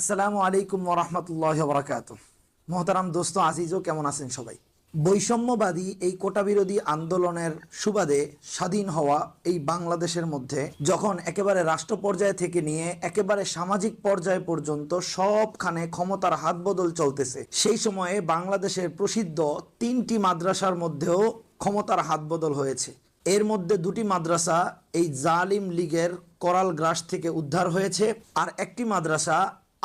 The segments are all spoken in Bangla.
আসসালামু আলাইকুম ওয়া রাহমাতুল্লাহি ওয়া বারাকাতুহু। মোহতারাম দোস্ত আজিজও, কেমন আছেন সবাই? বৈষম্যবাদী এই কোটা বিরোধী আন্দোলনের সুবাদে স্বাধীন হওয়া এই বাংলাদেশের মধ্যে যখন একেবারে রাষ্ট্র পর্যায় থেকে নিয়ে একেবারে সামাজিক পর্যায় পর্যন্ত সবখানে ক্ষমতার হাত বদল চলতেছে, সেই সময়ে বাংলাদেশের প্রসিদ্ধ 3টি মাদ্রাসার মধ্যেও ক্ষমতার হাত বদল হয়েছে। এর মধ্যে 2টি মাদ্রাসা এই জালিম লীগের করাল গ্রাস থেকে উদ্ধার হয়েছে, আর একটি মাদ্রাসা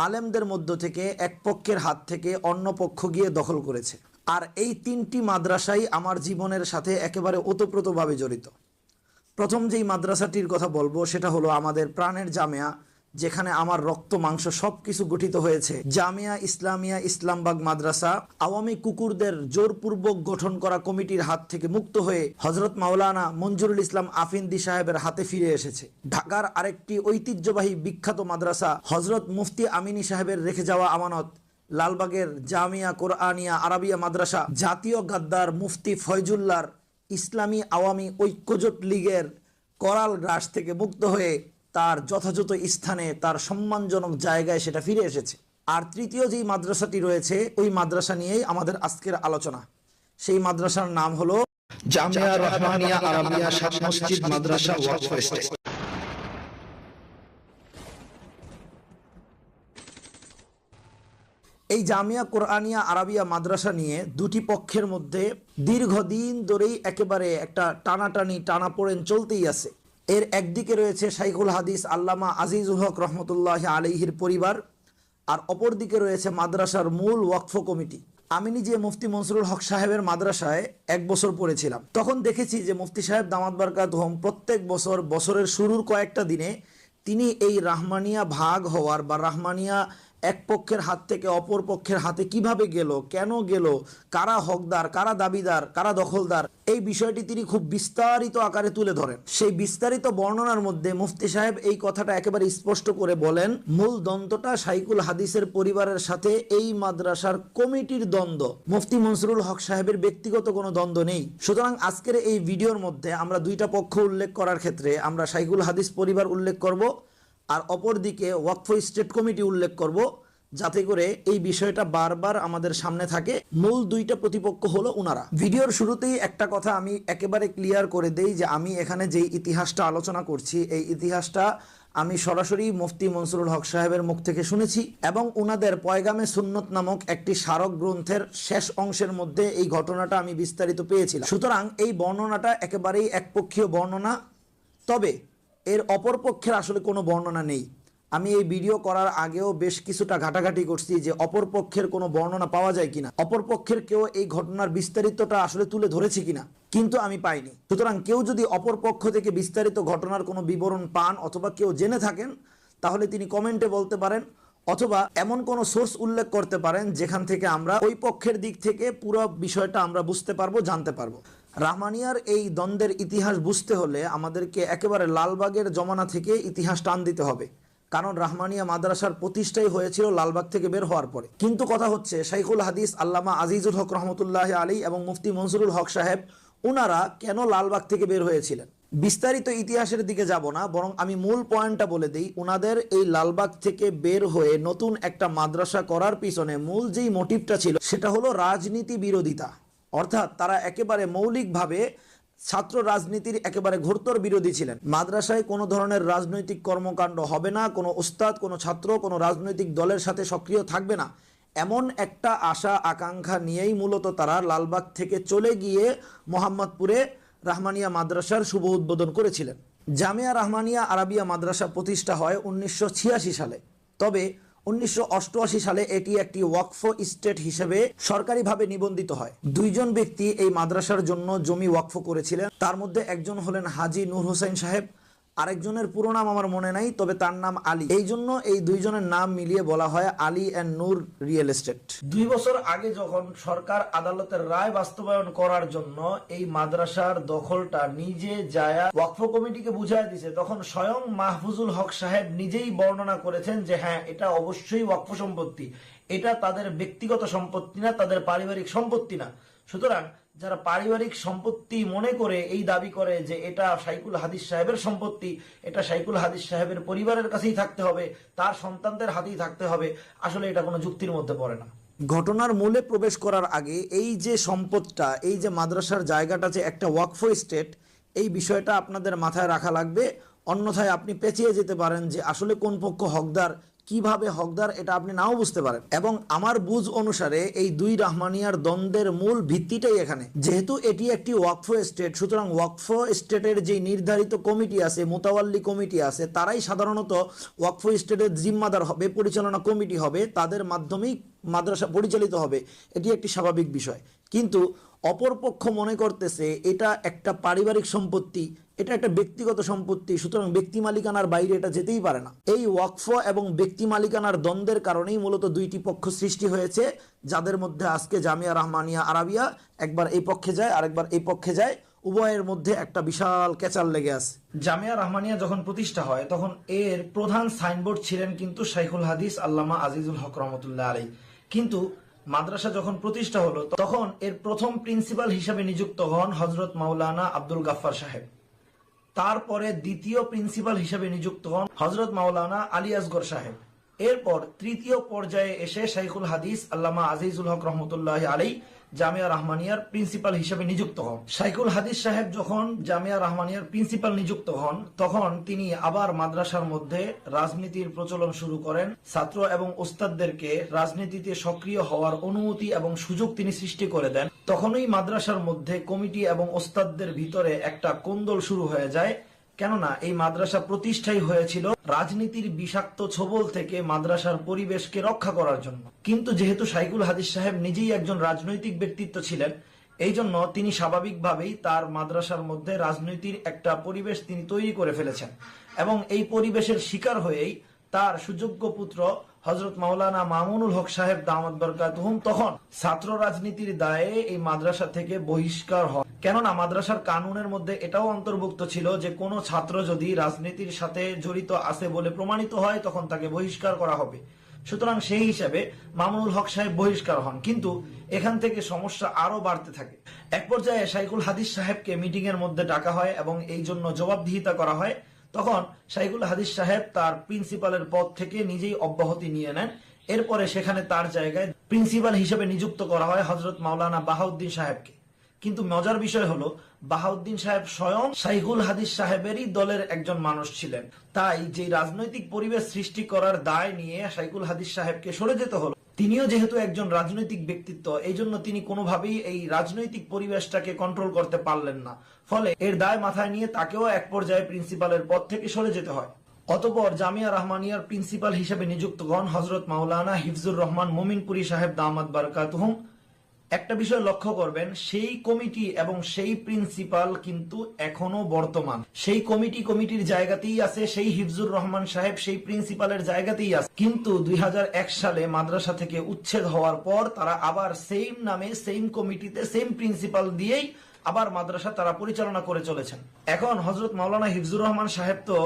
আলেমদের মধ্য থেকে এক পক্ষের হাত থেকে অন্য পক্ষ গিয়ে দখল করেছে। আর এই 3টি মাদ্রাসাই আমার জীবনের সাথে একেবারে ওতপ্রোতভাবে জড়িত। প্রথম যেই মাদ্রাসাটির কথা বলবো সেটা হলো আমাদের প্রাণের জামিয়া, যেখানে আমার রক্ত মাংস সবকিছু গঠিত হয়েছে। জামিয়া ইসলামিয়া ইসলামবাগ মাদ্রাসা আওয়ামী কুকুরদের জোরপূর্বক গঠন করা কমিটির হাত থেকে মুক্ত হয়ে হজরত মাওলানা মঞ্জুরুল ইসলাম আফিন্দি সাহেবের হাতে ফিরে এসেছে। ঢাকার আরেকটি ঐতিহ্যবাহী বিখ্যাত মাদ্রাসা হজরত মুফতি আমিনী সাহেবের রেখে যাওয়া আমানত লালবাগের জামিয়া কোরআনিয়া আরাবিয়া মাদ্রাসা জাতীয় গাদ্দার মুফতি ফয়জুল্লাহর ইসলামী আওয়ামী ঐক্যজোট লীগের করাল গ্রাস থেকে মুক্ত হয়ে তার যথাযথ স্থানে তার সম্মানজনক জায়গায় সেটা ফিরে এসেছে। আর তৃতীয় যেই মাদ্রাসাটি রয়েছে ওই মাদ্রাসা নিয়েই আমাদের আজকের আলোচনা। সেই মাদ্রাসার নাম হলো জামিয়া রহমানিয়া আরাবিয়া সাত মসজিদ মাদ্রাসা ওয়াকফ এস্টেট। এই জামিয়া কোরআনিয়া আরাবিয়া মাদ্রাসা নিয়ে 2টি পক্ষের মধ্যে দীর্ঘদিন ধরেই একেবারে একটা টানাপোড়েন চলতেই আছে। এর একদিকে রয়েছে শাইখুল হাদিস আল্লামা আজিজুল হক রহমতুল্লাহ আলাইহির পরিবার, আর অপর দিকে রয়েছে মাদ্রাসার মূল ওয়াকফ কমিটি। আমি নিজে মুফতি মনসুরুল হক সাহেবের মাদ্রাসায় 1 বছর পড়েছিলাম। তখন দেখেছি যে মুফতি সাহেব দামাত বারকাতুহুম প্রত্যেক বছরের শুরুর কয়েকটা দিনে তিনি এই রাহমানিয়া ভাগ হওয়ার বা রাহমানিয়া এক পক্ষের হাত থেকে অপর পক্ষের হাতে কিভাবে গেল, কেন গেল, কারা হকদার, কারা দাবিদার, কারা দখলদার, এই বিষয়টি তিনি খুব বিস্তারিত আকারে তুলে ধরেন। সেই বিস্তারিত বর্ণনার মধ্যে মুফতি সাহেব এই কথাটা একেবারে স্পষ্ট করে বলেন, মূল দ্বন্দ্বটা শাইখুল হাদিসের পরিবারের সাথে এই মাদ্রাসার কমিটির দ্বন্দ্ব, মুফতি মনসুরুল হক সাহেবের ব্যক্তিগত কোনো দ্বন্দ্ব নেই। সুতরাং আজকের এই ভিডিওর মধ্যে আমরা 2টা পক্ষ উল্লেখ করার ক্ষেত্রে আমরা শাইখুল হাদিস পরিবার উল্লেখ করব, আর অপর দিকে ওয়াকফ স্টেট কমিটি উল্লেখ করব, যাতে করে এই বিষয়টা বারবার আমাদের সামনে থাকে। মূল 2টা প্রতিপক্ষ হলো উনারা। ভিডিওর শুরুতেই একটা কথা আমি একেবারে ক্লিয়ার করে দেই যে আমি এখানে যেই ইতিহাসটা আলোচনা করছি এই ইতিহাসটা আমি সরাসরি মুফতি মনসুরুল হক সাহেবের মুখ থেকে শুনেছি, এবং উনাদের পয়গামে সুন্নত নামক একটি স্মারক গ্রন্থের শেষ অংশের মধ্যে এই ঘটনাটা আমি বিস্তারিত পেয়েছিলাম। সুতরাং এই বর্ণনাটা একেবারেই একপক্ষীয় বর্ণনা, তবে এর অপর পক্ষের আসলে কোনো বর্ণনা নেই। আমি এই ভিডিও করার আগেও বেশ কিছুটা ঘাটাঘাটি করছি যে অপর পক্ষের কোনো বর্ণনা পাওয়া যায় কিনা, অপর পক্ষের কেউ এই ঘটনার বিস্তারিতটা আসলে তুলে ধরেছে কিনা, কিন্তু আমি পাইনি। সুতরাং কেউ যদি অপর পক্ষ থেকে বিস্তারিত ঘটনার কোনো বিবরণ পান অথবা কেউ জেনে থাকেন তাহলে তিনি কমেন্টে বলতে পারেন, অথবা এমন কোনো সোর্স উল্লেখ করতে পারেন যেখান থেকে আমরা ওই পক্ষের দিক থেকে পুরো বিষয়টা আমরা বুঝতে পারবো, জানতে পারবো। রাহমানিয়ার এই দ্বন্দ্বের ইতিহাস বুঝতে হলে আমাদেরকে একেবারে লালবাগের জমানা থেকে ইতিহাস টান দিতে হবে, কারণ রাহমানিয়া মাদ্রাসার প্রতিষ্ঠাই হয়েছিল লালবাগ থেকে বের হওয়ার পরে। কিন্তু কথা হচ্ছে শাইখুল হাদিস আল্লামা আজিজুল হক রহমতুল্লাহ আলী এবং মুফতি মনসুরুল হক সাহেব উনারা কেন লালবাগ থেকে বের হয়েছিলেন। বিস্তারিত ইতিহাসের দিকে যাব না, বরং আমি মূল পয়েন্টটা বলে দিই। উনাদের এই লালবাগ থেকে বের হয়ে নতুন একটা মাদ্রাসা করার পিছনে মূল যেই মোটিভটা ছিল সেটা হলো রাজনীতি বিরোধিতা, অর্থাৎ তারা একেবারে মৌলিকভাবে ছাত্র রাজনীতির একেবারে ঘোরতর বিরোধী ছিলেন। মাদ্রাসায় কোনো ধরনের রাজনৈতিক কর্মকাণ্ড হবে না, কোনো উস্তাদ, কোনো ছাত্র কোনো রাজনৈতিক দলের সাথে সক্রিয় থাকবে না, এমন একটা আশা আকাঙ্ক্ষা নিয়েই মূলত তারা লালবাগ থেকে চলে গিয়ে মোহাম্মদপুরে রাহমানিয়া মাদ্রাসার শুভ উদ্বোধন করেছিলেন। জামিয়া রহমানিয়া আরাবিয়া মাদ্রাসা প্রতিষ্ঠা হয় 1986 সালে, তবে 1988 সালে এটি একটি ওয়াকফ স্টেট হিসেবে সরকারিভাবে নিবন্ধিত হয়। 2 জন ব্যক্তি এই মাদ্রাসার জন্য জমি ওয়াকফ করেছিলেন, তার মধ্যে একজন হলেন হাজি নূর হোসেন সাহেব, আরেকজনের পুরো নাম আমার মনে নাই, তবে তার নাম আলী। এই জন্য এই 2 জনের নাম মিলিয়ে বলা হয় Ali and Noor real estate. 2 বছর আগে যখন সরকার আদালতের রায় বাস্তবায়ন করার জন্য এই মাদ্রাসার দখলটা নিজে যায় ওয়াকফ কমিটিকে বুঝায় দিছে, তখন স্বয়ং মাহফুজুল হক সাহেব নিজেই বর্ণনা করেছেন যে হ্যাঁ, এটা অবশ্যই ওয়াকফ সম্পত্তি, এটা তাদের ব্যক্তিগত সম্পত্তি না, তাদের পারিবারিক সম্পত্তি না। সুতরাং যারা পারিবারিক সম্পত্তি মনে করে এই দাবি করে যে এটা শাইখুল হাদিস সাহেবের সম্পত্তি, এটা শাইখুল হাদিস সাহেবের পরিবারের কাছেই থাকতে হবে, তার সন্তানদের হাতেই থাকতে হবে, আসলে এটা কোনো যুক্তির মধ্যে পড়ে না। ঘটনার মূলে প্রবেশ করার আগে এই যে সম্পদটা, এই যে মাদ্রাসার জায়গাটা যে একটা ওয়াকফ এস্টেট, এই বিষয়টা আপনাদের মাথায় রাখা লাগবে। অন্যথায় আপনি পেঁচিয়ে যেতে পারেন যে আসলে কোন পক্ষ হকদার, কিভাবে হকদার এটা আপনি নাও বুঝতে পারেন। এবং আমার বুঝ অনুসারে এই দুই রাহমানিয়ার দ্বন্দ্বের মূল ভিত্তিটাই এখানে, যেহেতু এটি একটি ওয়াকফ এস্টেট, সুতরাং ওয়াকফ এস্টেটের যে নির্ধারিত কমিটি আছে, মোতাওয়াল্লি কমিটি আছে, তারাই সাধারণত ওয়াকফ এস্টেটের জিম্মাদার হবে, পরিচালনা কমিটি হবে, তাদের মাধ্যমেই মাদ্রাসা পরিচালিত হবে। এটি একটি স্বাভাবিক বিষয়। কিন্তু অপরপক্ষ মনে করতেছে এটা একটা পারিবারিক সম্পত্তি, এটা একটা ব্যক্তিগত সম্পত্তি, সুতরাং ব্যক্তি মালিকানার বাইরে এটা যেতেই পারে না। এই ওয়াকফ এবং ব্যক্তি মালিকানার দ্বন্দ্বের কারণেই মূলত দুইটি পক্ষ সৃষ্টি হয়েছে, যাদের মধ্যে আজকে জামিয়া রহমানিয়া আরাবিয়া একবার এই পক্ষে যায়, আরেকবার এই পক্ষে যায়, উভয়ের মধ্যে একটা বিশাল কেচাল লেগে আছে। জামিয়া রহমানিয়া যখন প্রতিষ্ঠা হয় তখন এর প্রধান সাইনবোর্ড ছিলেন কিন্তু শাইখুল হাদিস আল্লামা আজিজুল হক রহমতুল্লাহ আলাইহি। কিন্তু মাদ্রাসা যখন প্রতিষ্ঠা হলো তখন এর প্রথম প্রিন্সিপাল হিসেবে নিযুক্ত হন হযরত মাওলানা আব্দুল গাফফার সাহেব। তারপরে দ্বিতীয় প্রিন্সিপাল হিসেবে নিযুক্ত হন হযরত মাওলানা আলী আসগর সাহেব। এরপর তৃতীয় পর্যায়ে এসে শাইখুল হাদিস আল্লামা আজিজুল হক রহমতুল্লাহ আলাইহি জামিয়া রহমানিয়ার প্রিন্সিপাল হিসেবে নিযুক্ত হন। শাইখুল হাদিস সাহেব যখন জামিয়া রহমানিয়ার প্রিন্সিপাল নিযুক্ত হন তখন তিনি আবার মাদ্রাসার মধ্যে রাজনীতির প্রচলন শুরু করেন। ছাত্র এবং ওস্তাদদেরকে রাজনীতিতে সক্রিয় হওয়ার অনুমতি এবং সুযোগ তিনি সৃষ্টি করে দেন। তখনই মাদ্রাসার মধ্যে কমিটি এবং ওস্তাদদের ভিতরে একটা কোন্দল শুরু হয়ে যায়, কেননা এই মাদ্রাসা প্রতিষ্ঠাই হয়েছিল রাজনীতির বিষাক্ত ছোবল থেকে মাদ্রাসার পরিবেশকে রক্ষা করার জন্য। কিন্তু যেহেতু শাইখুল হাদিস সাহেব নিজেই একজন রাজনৈতিক ব্যক্তিত্ব ছিলেন, এই জন্য তিনি স্বাভাবিকভাবেই তার মাদ্রাসার মধ্যে রাজনীতির একটা পরিবেশ তিনি তৈরি করে ফেলেছেন এবং এই পরিবেশের শিকার হয়েই তার সুযোগ্য পুত্র হযরত মাওলানা মামুনুল হক সাহেব দামাত বরকাতুহুম তখন ছাত্র রাজনীতির দায়ে এই মাদ্রাসা থেকে বহিষ্কার হন। কেননা মাদ্রাসার কানুনের মধ্যে এটাও অন্তর্ভুক্ত ছিল যে কোনো ছাত্র যদি রাজনীতির সাথে জড়িত আছে বলে প্রমাণিত হয় তখন তাকে বহিষ্কার করা হবে। সুতরাং সেই হিসাবে মামুনুল হক সাহেব বহিষ্কার হন। কিন্তু এখান থেকে সমস্যা আরো বাড়তে থাকে। এক পর্যায়ে শাইখুল হাদিস সাহেবকে মিটিং এর মধ্যে ডাকা হয় এবং এই জন্য জবাবদিহিতা করা হয়। তখন শাইখুল হাদিস সাহেব তার প্রিন্সিপালের পদ থেকে নিজেই অব্যাহতি নিয়ে নেন। এরপরে সেখানে তার জায়গায় প্রিন্সিপাল হিসেবে নিযুক্ত করা হয় হযরত মাওলানা বাহাউদ্দিন সাহেবকে। কিন্তু মজার বিষয় হলো বাহাউদ্দিন সাহেব স্বয়ং শাইখুল হাদিস সাহেবেরই দলের একজন মানুষ ছিলেন। তাই যে রাজনৈতিক পরিবেশ সৃষ্টি করার দায় নিয়ে শাইখুল হাদিস সাহেবকে সরে যেতে হলো, তিনিও যেহেতু একজন রাজনৈতিক ব্যক্তিত্ব, এই জন্য তিনি কোনোভাবেই এই রাজনৈতিক পরিবেশটাকে কন্ট্রোল করতে পারলেন না। ফলে এর দায় মাথায় নিয়ে তাকেও এক পর্যায়ে প্রিন্সিপালের পদ থেকে সরে যেতে হয়। অতঃপর জামিয়া রহমানিয়ার প্রিন্সিপাল হিসেবে নিযুক্ত হন হযরত মাওলানা হিফজুর রহমান মোমিনপুরী সাহেব দামাত বারকাতুহুম। একটা বিষয় লক্ষ্য করবেন, সেই কমিটি এবং সেই প্রিন্সিপাল কিন্তু এখনো বর্তমান। সেই কমিটির জায়গাতেই আছে, সেই হিফজুর রহমান সাহেব সেই প্রিন্সিপালের জায়গাতেই আছে। কিন্তু 2001 সালে মাদ্রাসা থেকে উচ্ছেদ হওয়ার পর তারা আবার সেম নামে, সেম কমিটিতে, সেম প্রিন্সিপাল দিয়েই আবার মাদ্রাসা তারা পরিচালনা করে চলেছেন। এখন হযরত মাওলানা হিফজুর রহমান সাহেব তো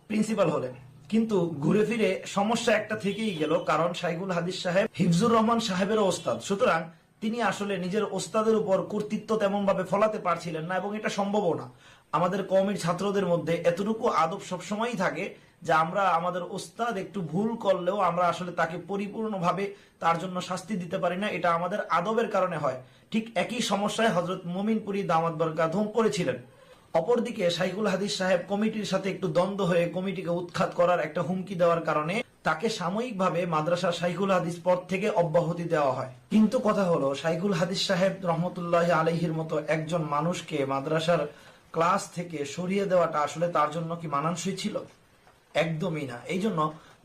প্রিন্সিপাল হলেন, কিন্তু ঘুরে ফিরে সমস্যা একটা থেকেই গেল, কারণ শাইখুল হাদিস সাহেব হিফজুর রহমান সাহেবেরও ওস্তাদ। সুতরাং তিনি আসলে নিজের ওস্তাদের উপর কর্তৃত্ব তেমন ভাবে ফলাতে পারছিলেন না এবং এটা সম্ভবও না। আমাদের কওমের ছাত্রদের মধ্যে এতটুকু আদব সবসময়ই থাকে যে আমরা আমাদের ওস্তাদ একটু ভুল করলেও আমরা আসলে তাকে পরিপূর্ণভাবে তার জন্য শাস্তি দিতে পারি না, এটা আমাদের আদবের কারণে হয়। ঠিক একই সমস্যায় হযরত মোমিনপুরী দামাত বরকাতুহুম পড়েছিলেন। অপরদিকে শাইখুল হাদিস সাহেব কমিটির সাথে একটু দ্বন্দ্ব হয়ে কমিটিকে উৎখাত করার একটা হুমকি দেওয়ার কারণে তাকে সাময়িকভাবে মাদ্রাসা শাইখুল হাদিস পদ থেকে অব্যাহতি দেওয়া হয়। কিন্তু কথা হলো, শাইখুল হাদিস সাহেব রহমতুল্লাহ আলাইহির মতো একজন মানুষকে মাদ্রাসার ক্লাস থেকে সরিয়ে দেওয়াটা আসলে তার জন্য কি মানানসই ছিল? একদমই না। এই জন্য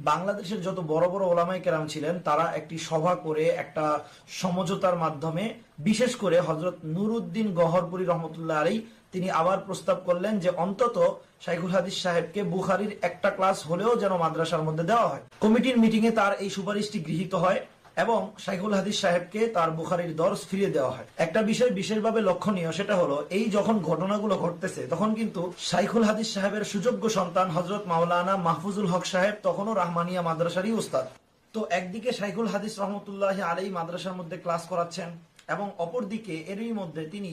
বাংলাদেশের যত বড় বড় ওলামায়ে কেরাম ছিলেন তারা একটি সভা করে একটা সমঝোতার মাধ্যমে, বিশেষ করে হযরত নুরউদ্দিন গহরপুরী রহমতুল্লাহ আলাইহি, তিনি আবার প্রস্তাব করলেন যে অন্তত শাইখুল হাদিস সাহেবকে বুখারীর একটা ক্লাস হলেও যেন মাদ্রাসার মধ্যে দেওয়া হয়। কমিটির মিটিং এ তার এই সুপারিশটি গৃহীত হয় এবং শাইখুল হাদিস সাহেবকে তার বুখারীর দরস ফিরিয়ে দেওয়া হয়। একটা বিষয় বিশেষভাবে লক্ষণীয়, সেটা হলো এই যখন ঘটনাগুলো ঘটতেছে তখন কিন্তু শাইখুল হাদিস সাহেবের সুযোগ্য সন্তান হযরত মাওলানা মাহফুজুল হক সাহেব তখনও রাহমানিয়া মাদ্রাসারই উস্তাদ। তো একদিকে শাইখুল হাদিস রহমতুল্লাহ আলাইহি মাদ্রাসার মধ্যে ক্লাস করাচ্ছেন, এবং অপরদিকে এরই মধ্যে তিনি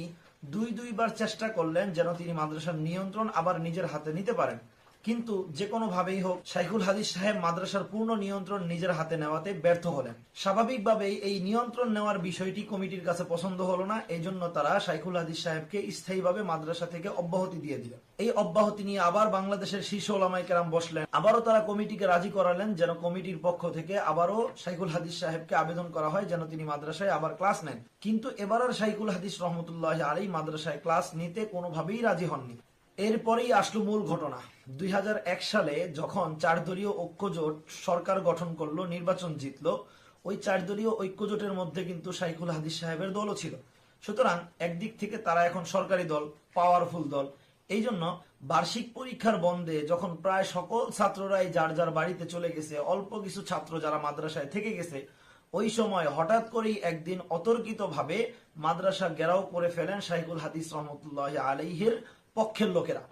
দুইবার চেষ্টা করলেন যেন তিনি মাদ্রাসার নিয়ন্ত্রণ আবার নিজের হাতে নিতে পারেন, কিন্তু যে কোনো ভাবেই হোক শাইখুল হাদিস সাহেব মাদ্রাসার পূর্ণ নিয়ন্ত্রণ নিজের হাতে নেওয়াতে ব্যর্থ হলেন। স্বাভাবিকভাবেই এই নিয়ন্ত্রণ নেওয়ার বিষয়টি কমিটির কাছে পছন্দ হলো না, এই জন্য তারা শাইখুল হাদিস সাহেবকে স্থায়ীভাবে মাদ্রাসা থেকে অব্যাহতি দিয়ে দিলেন। এই অব্যাহতি নিয়ে আবার বাংলাদেশের শীর্ষ ওলামায়ে কেরাম বসলেন, আবারও তারা কমিটিকে রাজি করালেন যেন কমিটির পক্ষ থেকে আবারও শাইখুল হাদিস সাহেবকে আবেদন করা হয় যেন তিনি মাদ্রাসায় আবার ক্লাস নেন। কিন্তু এবার আর শাইখুল হাদিস রহমতুল্লাহ আলাইহি মাদ্রাসায় ক্লাস নিতে কোনোভাবেই রাজি হননি। এরপরেই আসলো মূল ঘটনা। 2001 সালে যখন 4 দলীয় ঐক্যজোট সরকার গঠন করলো, নির্বাচন জিতলো, ওই 4 দলীয় ঐক্যজোটের মধ্যে কিন্তু শাইখুল হাদিস সাহেবের দলও ছিল। সুতরাং একদিক থেকে তারা এখন সরকারি দল, পাওয়ারফুল দল। এই জন্য বার্ষিক পরীক্ষার বন্ধে যখন প্রায় সকল ছাত্ররাই যার যার বাড়িতে চলে গেছে, অল্প কিছু ছাত্র যারা মাদ্রাসায় থেকে গেছে, ওই সময় হঠাৎ করেই একদিন অতর্কিতভাবে মাদ্রাসা ঘেরাও করে ফেলেন শাইখুল হাদিস রহমতুল্লাহ আলাইহির পক্ষের লোকেরা।